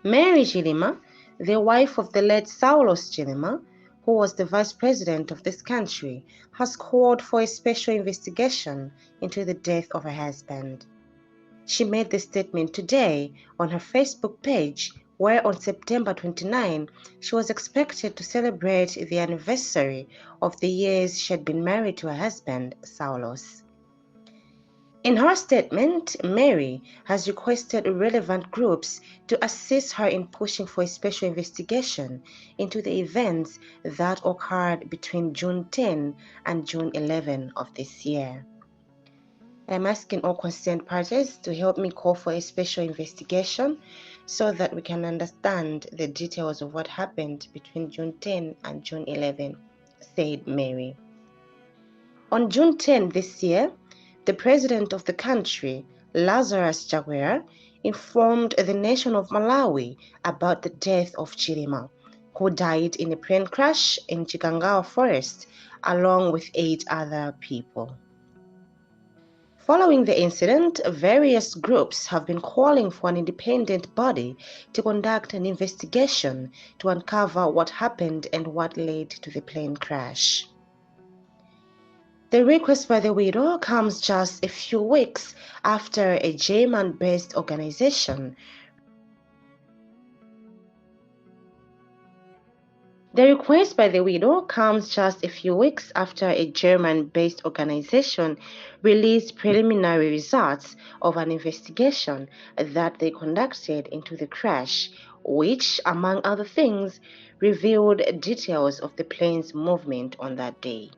Mary Chilima, the wife of the late Saulos Chilima, who was the vice president of this country, has called for a special investigation into the death of her husband. She made this statement today on her Facebook page, where on September 29, she was expected to celebrate the anniversary of the years she had been married to her husband, Saulos. In her statement, Mary has requested relevant groups to assist her in pushing for a special investigation into the events that occurred between June 10 and June 11 of this year. I'm asking all concerned parties to help me call for a special investigation so that we can understand the details of what happened between June 10 and June 11, said Mary. On June 10 this year, the president of the country, Lazarus Chakwera, informed the nation of Malawi about the death of Chilima, who died in a plane crash in Chikangawa Forest along with 8 other people. Following the incident, various groups have been calling for an independent body to conduct an investigation to uncover what happened and what led to the plane crash. The request by the widow comes just a few weeks after a German-based organization released preliminary results of an investigation that they conducted into the crash, which, among other things, revealed details of the plane's movement on that day.